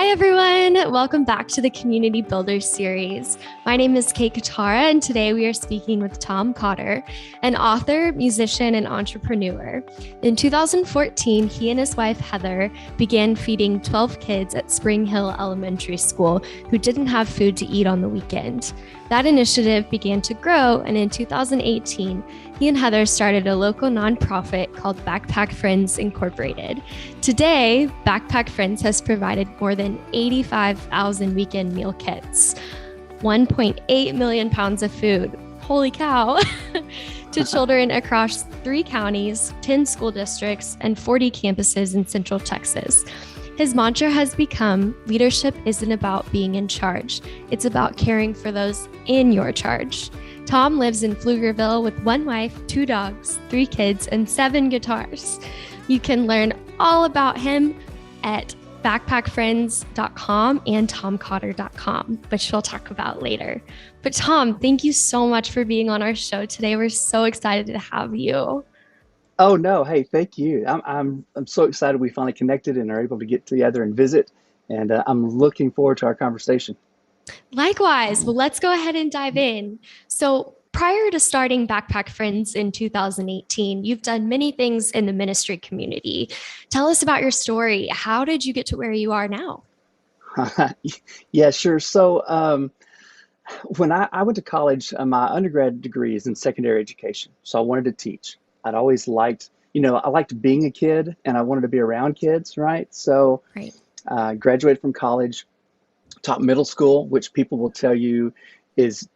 Hi, everyone. Welcome back to the Community Builders series. My name is Kate Katara, and today we are speaking with Tom Cottar, an author, musician, and entrepreneur. In 2014, he and his wife, Heather, began feeding 12 kids at Spring Hill Elementary School who didn't have food to eat on the weekend. That initiative began to grow, and in 2018, he and Heather started a local nonprofit called Backpack Friends Incorporated. Today, Backpack Friends has provided more than 85,000 weekend meal kits, 1.8 million pounds of food, holy cow, to children across 3 counties, 10 school districts, and 40 campuses in Central Texas. His mantra has become, leadership isn't about being in charge. It's about caring for those in your charge. Tom lives in Pflugerville with 1 wife, 2 dogs, 3 kids, and 7 guitars. You can learn all about him at backpackfriends.com and tomcottar.com, which we'll talk about later. But Tom, thank you so much for being on our show today. We're so excited to have you. Oh no, hey, thank you. I'm so excited we finally connected and are able to get together and visit, and I'm looking forward to our conversation. Likewise. Well, let's go ahead and dive in. So, prior to starting Backpack Friends in 2018, you've done many things in the ministry community. Tell us about your story. How did you get to where you are now? Yeah, sure. When I went to college, my undergrad degree is in secondary education, so I wanted to teach. I'd always liked, I liked being a kid, and I wanted to be around kids, right? So, Right. graduated from college, taught middle school, which people will tell you is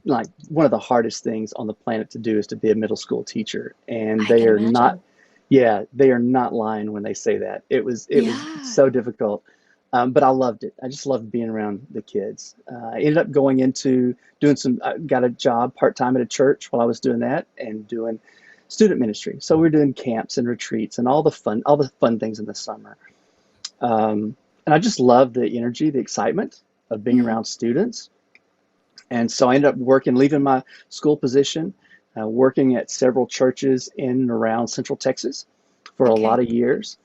like one of the hardest things on the planet to do is to be a middle school teacher. And I they can are not, imagine. yeah, they are not lying when they say that. It was Yeah. so difficult. But I loved it. I just loved being around the kids. I ended up going into doing I got a job part-time at a church while I was doing that and doing student ministry. So we were doing camps and retreats and all the fun things in the summer. And I just loved the energy, the excitement of being Mhm. around students. And so I ended up leaving my school position, working at several churches in and around Central Texas for a lot Okay. of years.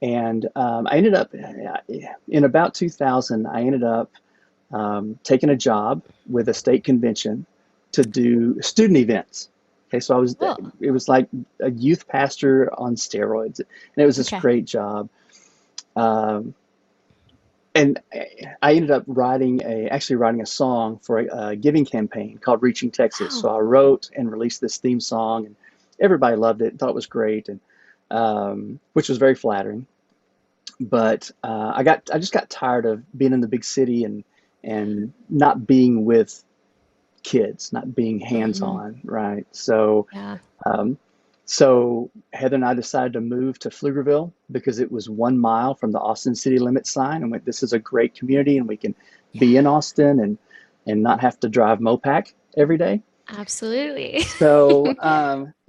And I ended up, in about 2000, I ended up taking a job with a state convention to do student events. Okay, so Cool. it was like a youth pastor on steroids. And it was this Okay. great job. Um, and I ended up actually writing a song for a giving campaign called Reaching Texas. So Wow. I wrote and released this theme song, and everybody loved it, thought it was great, and which was very flattering. But I just got tired of being in the big city and not being with kids, not being hands Hmm. on, right? So Yeah. um, so Heather and I decided to move to Pflugerville because it was 1 mile from the Austin city limit sign, and went, this is a great community, and we can be in Yeah. Austin and not have to drive Mopac every day. Absolutely. So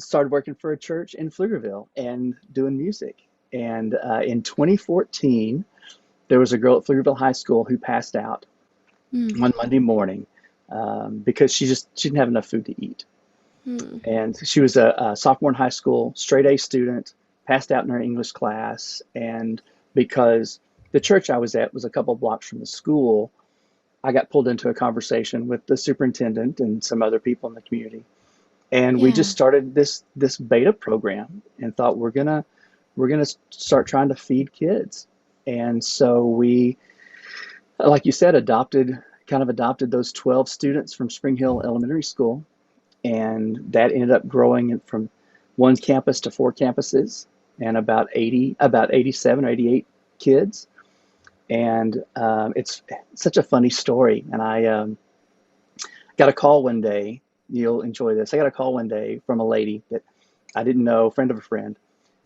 started working for a church in Pflugerville and doing music. And in 2014, there was a girl at Pflugerville High School who passed out Hmm. one Monday morning because she didn't have enough food to eat. Hmm. And she was a sophomore in high school, straight A student, passed out in her English class. And because the church I was at was a couple blocks from the school, I got pulled into a conversation with the superintendent and some other people in the community. And we just Yeah. started this beta program and thought we're gonna start trying to feed kids. And so we, like you said, adopted those 12 students from Spring Hill Elementary School, and that ended up growing from 1 campus to 4 campuses and about 87 or 88 kids. And it's such a funny story. And I got a call one day. You'll enjoy this. I got a call one day from a lady that I didn't know, a friend of a friend,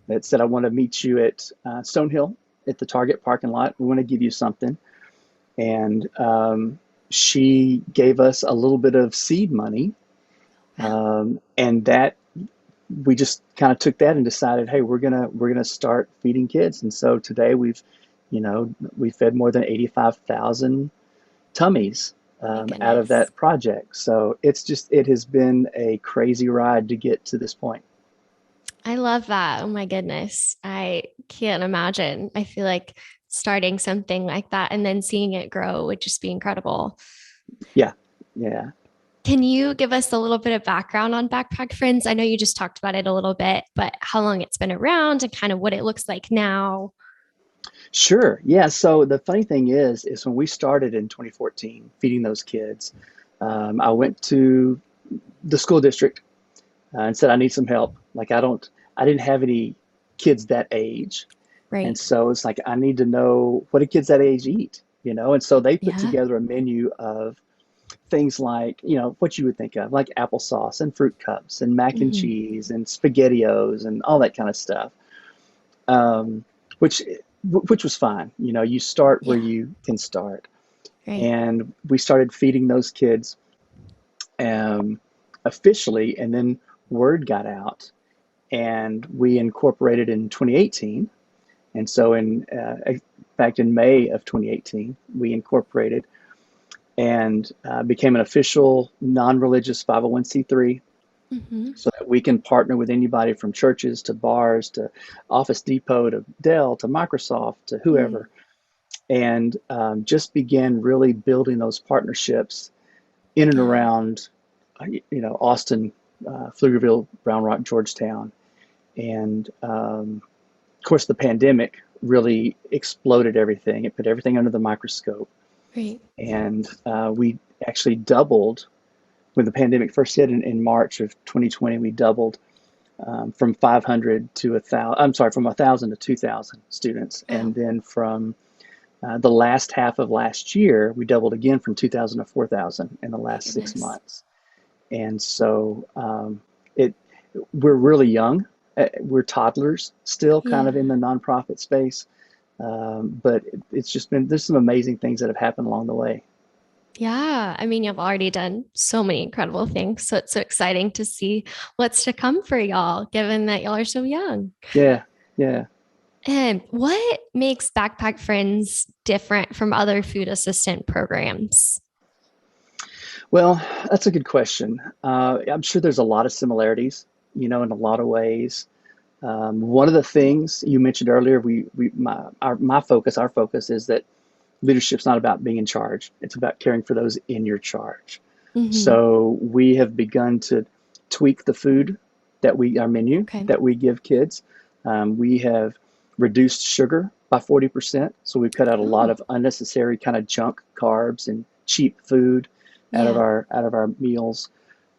that said, I want to meet you at Stonehill at the Target parking lot. We want to give you something. And she gave us a little bit of seed money. Wow. And that we just kind of took that and decided, hey, we're gonna start feeding kids. And so today we fed more than 85,000 tummies My out of goodness. that project. So it has been a crazy ride to get to this point. I love that. Oh my goodness. I can't imagine. I feel like starting something like that and then seeing it grow would just be incredible. Yeah, yeah. Can you give us a little bit of background on Backpack Friends? I know you just talked about it a little bit, but how long it's been around and kind of what it looks like now? Sure. Yeah. So the funny thing is when we started in 2014 feeding those kids, I went to the school district and said, I need some help. Like I didn't have any kids that age. And Right. so it's like, I need to know what do kids that age eat, you know? And so they put Yeah. together a menu of things like, you know, what you would think of, like applesauce and fruit cups and mac and Hmm. cheese and SpaghettiOs and all that kind of stuff. Um, which which was fine. You know, you start where Yeah. you can start. Right. And we started feeding those kids um, officially, and then word got out, and we incorporated in 2018. And so, in fact, in May of 2018, we incorporated and became an official non-religious 501c3, Hmm. so that we can partner with anybody from churches to bars to Office Depot to Dell to Microsoft to Mm. whoever, and just begin really building those partnerships in and Yeah. around, Austin, Pflugerville, Brown Rock, Georgetown, and of course the pandemic really exploded everything. It put everything under the microscope, Right. and we actually doubled when the pandemic first hit in March of 2020. We doubled from 500 to 1,000. I'm sorry, from 1,000 to 2,000 students, and Wow. then from the last half of last year, we doubled again from 2,000 to 4,000 in the My last six goodness. months. And so it we're really young. We're toddlers still, kind Yeah. of in the nonprofit space. But it's just been there's some amazing things that have happened along the way. Yeah. I mean, you've already done so many incredible things. So it's so exciting to see what's to come for y'all, given that y'all are so young. Yeah, yeah. And what makes Backpack Friends different from other food assistant programs? Well, that's a good question. I'm sure there's a lot of similarities, you know, in a lot of ways. One of the things you mentioned earlier, our focus is that leadership's not about being in charge. It's about caring for those in your charge. Hmm. So we have begun to tweak the food our menu Okay. that we give kids. We have reduced sugar by 40%. So we've cut out a lot Oh, of unnecessary kind of junk carbs and cheap food yeah. out of our meals.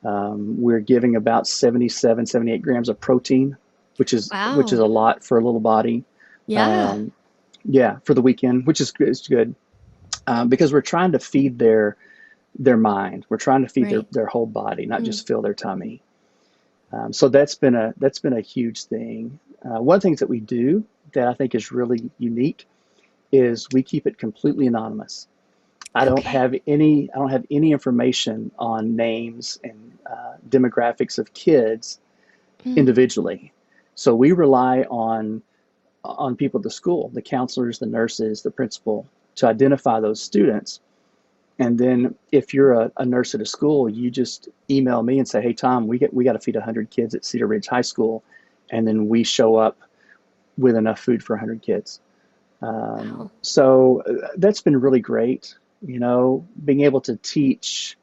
We're giving about 77, 78 grams of protein, which is Wow. a lot for a little body. Yeah. Um, yeah, for the weekend, which is good, because we're trying to feed their mind. We're trying to feed Right. their whole body, not Mm. just fill their tummy. So that's been a huge thing. One of the things that we do that I think is really unique is we keep it completely anonymous. Okay. I don't have any information on names and demographics of kids Mm. individually. So we rely on people at the school, the counselors, the nurses, the principal, to identify those students. And then if you're a nurse at a school, you just email me and say, "Hey Tom, we got to feed 100 kids at Cedar Ridge High School," and then we show up with enough food for 100 kids. Wow. That's been really great. You know, being able to teach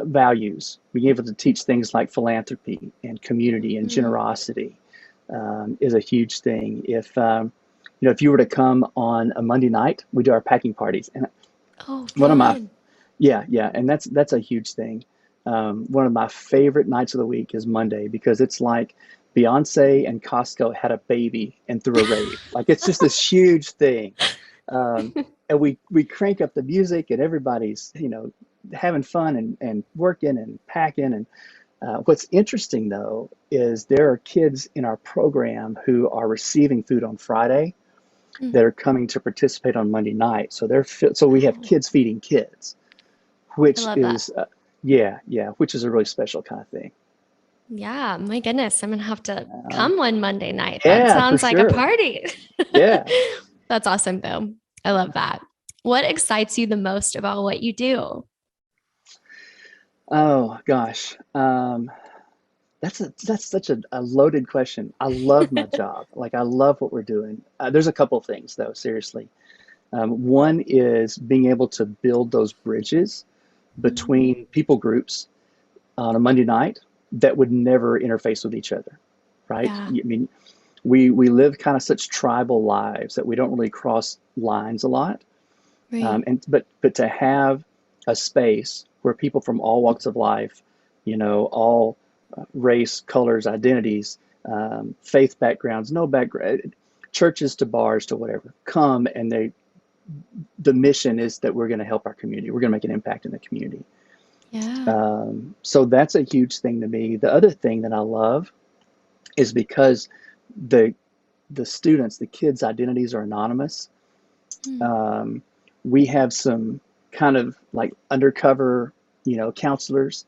values, being able to teach things like philanthropy and community and Mm. generosity is a huge thing. If you were to come on a Monday night, we do our packing parties, and Oh, one of my fun. yeah, and that's a huge thing. One of my favorite nights of the week is Monday because it's like Beyonce and Costco had a baby and threw a rave. Like it's just this huge thing. And we crank up the music and everybody's having fun and working and packing. And what's interesting though is there are kids in our program who are receiving food on Friday Mm. that are coming to participate on Monday night. So we have Oh, kids feeding kids, I which love that. is yeah, which is a really special kind of thing. Yeah, my goodness. I'm gonna have to Uh, come one Monday night. That yeah, for sounds like a sure. party. Yeah. That's awesome, though. I love that. What excites you the most about what you do? Oh gosh, That's such a loaded question. I love my job. Like I love what we're doing. There's a couple of things though, seriously. One is being able to build those bridges Mm, between people groups on a Monday night that would never interface with each other, right? yeah, I mean, we live kind of such tribal lives that we don't really cross lines a lot. right. But to have a space where people from all walks of life, all race, colors, identities, faith backgrounds, no background, churches to bars to whatever, come and the mission is that we're going to help our community. We're going to make an impact in the community. Yeah. So that's a huge thing to me. The other thing that I love is because the the students, the kids' identities are anonymous. Mm, Um, we have some kind of like undercover, counselors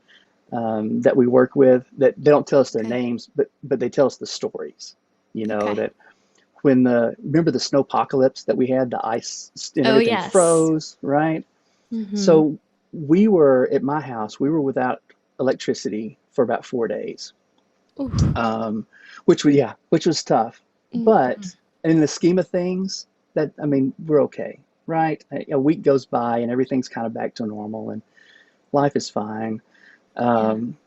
that we work with that they don't tell us their okay. names, but they tell us the stories. Okay. That when remember the snowpocalypse that we had, the ice and Oh, everything yes. froze, right? Mm-hmm. So we were at my house. We were without electricity for about 4 days, Ooh. um, which was tough. Mm-hmm. But in the scheme of things, that I mean, we're okay, right? A week goes by and everything's kind of back to normal, and life is fine. Yeah. Um,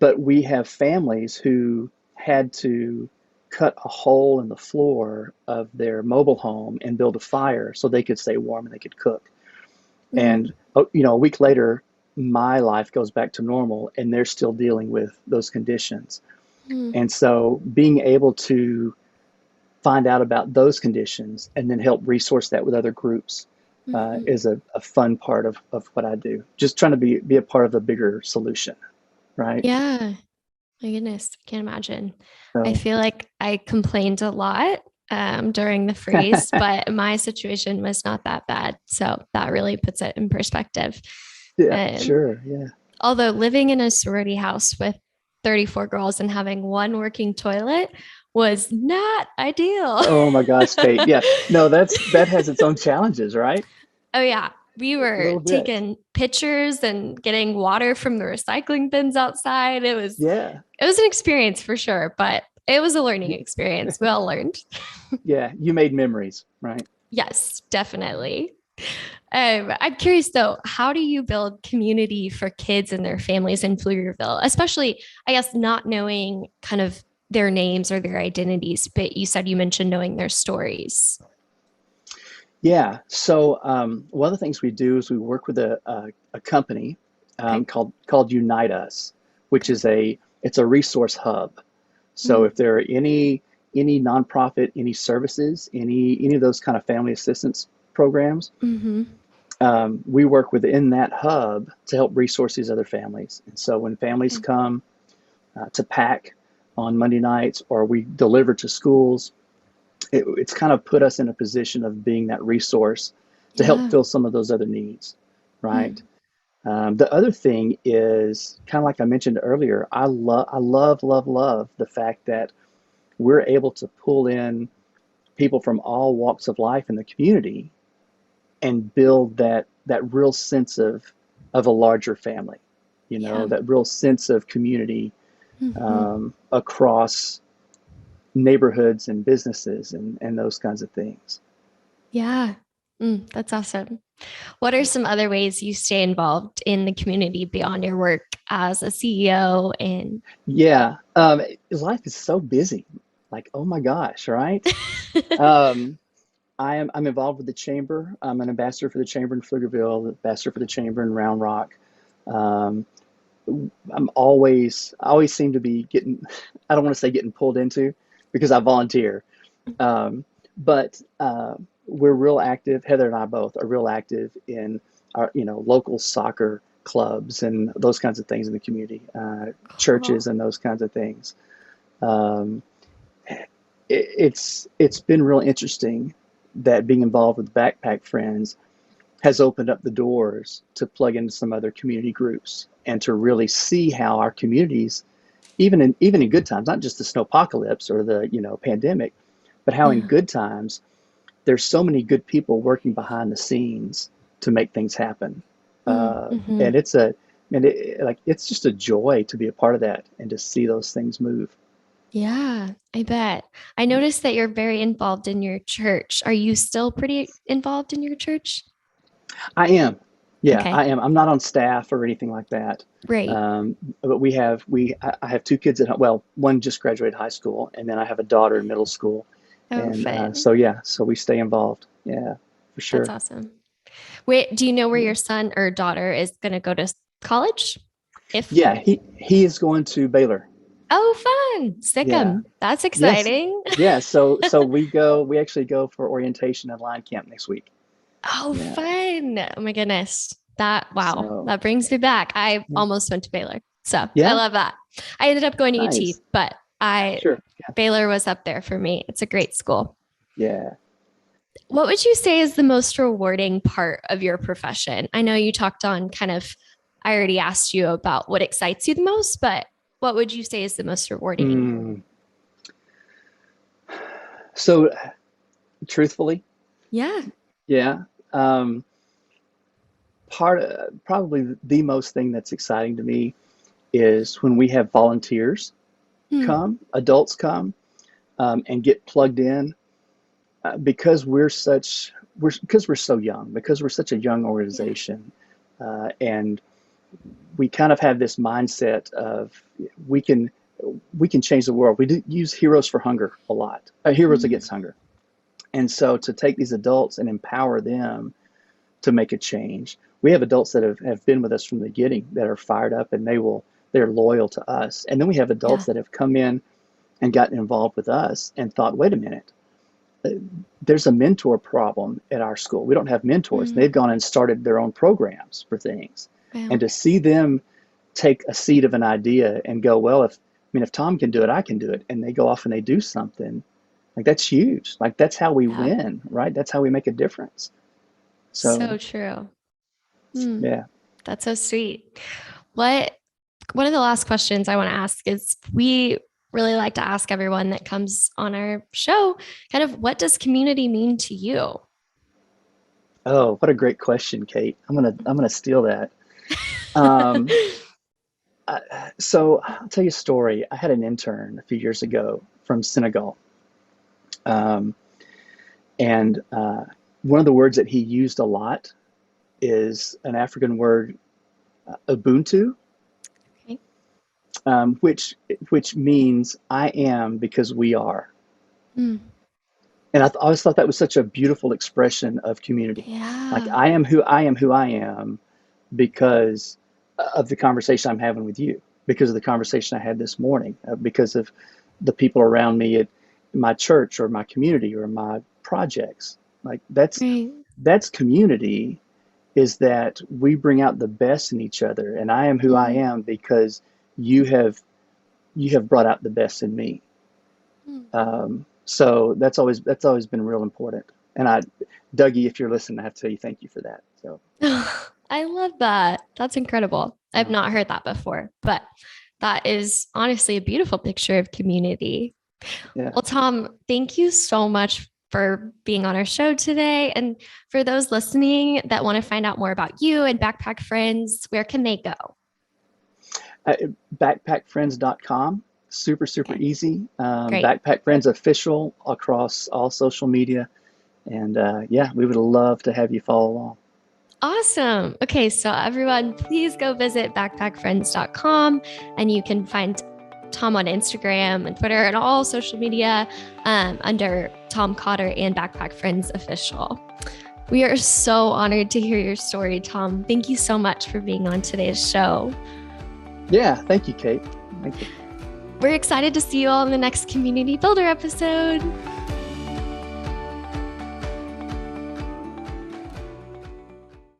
but we have families who had to cut a hole in the floor of their mobile home and build a fire so they could stay warm and they could cook. Mm, And a week later, my life goes back to normal, and they're still dealing with those conditions. mm, And so, being able to find out about those conditions and then help resource that with other groups mm-hmm. is a fun part of what I do. Just trying to be a part of the bigger solution, right? Yeah. My goodness, I can't imagine. I So, feel like I complained a lot during the freeze, but my situation was not that bad. So that really puts it in perspective. yeah, Um, sure, yeah. Although living in a sorority house with 34 girls and having one working toilet was not ideal. Oh my gosh, Kate. Yeah, no, that has its own challenges, right? Oh yeah, we A were little bit. taking pictures and getting water from the recycling bins outside. Yeah. It was an experience for sure, but it was a learning experience. We all learned. Yeah, you made memories, right? Yes, definitely. I'm curious though, how do you build community for kids and their families in Pflugerville, especially, I guess, not knowing kind of their names or their identities, but you said you mentioned knowing their stories. Yeah. So one of the things we do is we work with a company Okay. called Unite Us, which Okay. is it's a resource hub. So Mm, if there are any nonprofit, any services, any of those kind of family assistance programs, mm-hmm. we work within that hub to help resource these other families. And so when families Okay. come to pack on Monday nights or we deliver to schools, it's kind of put us in a position of being that resource to help Yeah. fill some of those other needs, right? Mm, The other thing is kind of like I mentioned earlier. I love the fact that we're able to pull in people from all walks of life in the community and build that real sense of a larger family. yeah. That real sense of community Mm-hmm. across neighborhoods and businesses and those kinds of things. Yeah. That's awesome. What are some other ways you stay involved in the community beyond your work as a CEO and Yeah, life is so busy. Like, oh my gosh, right? Um, I'm involved with the chamber. I'm an ambassador for the chamber in Pflugerville, ambassador for the chamber in Round Rock. Um, I always seem to be getting, I don't want to say getting pulled into because I volunteer. Um, but we're real active. Heather and I both are real active in our, local soccer clubs and those kinds of things in the community, churches cool. and those kinds of things. Um, it's been real interesting that being involved with Backpack Friends has opened up the doors to plug into some other community groups and to really see how our communities, even in good times, not just the snowpocalypse or the pandemic, but how in Yeah. good times there's so many good people working behind the scenes to make things happen. Mm-hmm. And it's a And it's just a joy to be a part of that and to see those things move. Yeah, I bet. I noticed that you're very involved in your church. Are you still pretty involved in your church? I am. Yeah, Okay, I am. I'm not on staff or anything like that. great. But I have two kids at home. Well, one just graduated high school, and then I have a daughter in middle school. Oh, And fun. so yeah, so we stay involved. Yeah, for That's sure. awesome. Wait, do you know where Yeah, your son or daughter is going to go to college? If, yeah. He is going to Baylor. oh, fun. Yeah. Sikkim. That's Yes. exciting. Yeah. So we go. We actually go for orientation and line camp next week. Oh, Yeah. fun. Oh my goodness. Wow, So that brings me back. I yeah. almost went to Baylor. So I Yeah. love that. I ended up going to UT, Nice. but Sure. Baylor was up there for me. It's a great school. Yeah. What would you say is the most rewarding part of your profession? I know you talked on kind of, I already asked you about what excites you the most, but what would you say is the most rewarding? Mm. So truthfully, Yeah. yeah. Um, probably the most thing that's exciting to me is when we have volunteers Hmm. adults come, and get plugged in, because because we're so young, because we're such a young Yeah. organization, and we kind of have this mindset of we can we can change the world. We do use Heroes for Hunger a lot, Heroes Mm. Against Hunger, and so to take these adults and empower them to make a change. We have adults that have been with us from the beginning that are fired up and they're loyal to us. And then we have adults Yeah. that have come in and gotten involved with us and thought, wait a minute, there's a mentor problem at our school. We don't have mentors. Mm. They've gone and started their own programs for things. And Wow. to see them take a seed of an idea and go, well, if Tom can do it, I can do it. And they go off and they do something, like that's huge. Like that's how we Yeah. win, right? That's how we make a difference. So So true. Hmm. yeah. That's so sweet. What One of the last questions I want to ask is we really like to ask everyone that comes on our show kind of what does community mean to you? Oh, what a great question, Kate. I'm gonna steal that. Um, so I'll tell you a story. I had an intern a few years ago from Senegal, um, and one of the words that he used a lot is an African word, Ubuntu, Okay. which means I am because we are. Mm. And I always thought that was such a beautiful expression of community. Like Yeah. I am who I am because of the conversation I'm having with you, because of the conversation I had this morning, because of the people around me at my church or my community or my projects. Like Right. that's community, is that we bring out the best in each other, and I am who I Mm. am because you have you have brought out the best in me. Mm. So that's always been real important. And Dougie, if you're listening, I have to tell you thank you for that. So I love that. That's incredible. I've yeah, not heard that before, but that is honestly a beautiful picture of community. yeah. Well, Tom, thank you so much for being on our show today. And for those listening that want to find out more about you and Backpack Friends, where can they go? Uh, Backpackfriends.com. Super, super Okay, easy. great. Backpack Friends official across all social media. And yeah, we would love to have you follow along. Awesome. Okay, so everyone, please go visit backpackfriends.com and you can find Tom on Instagram and Twitter and all social media under Tom Cottar and Backpack Friends Official. We are so honored to hear your story, Tom. Thank you so much for being on today's show. Yeah, thank you, Kate. Thank you. We're excited to see you all in the next Community Builder episode.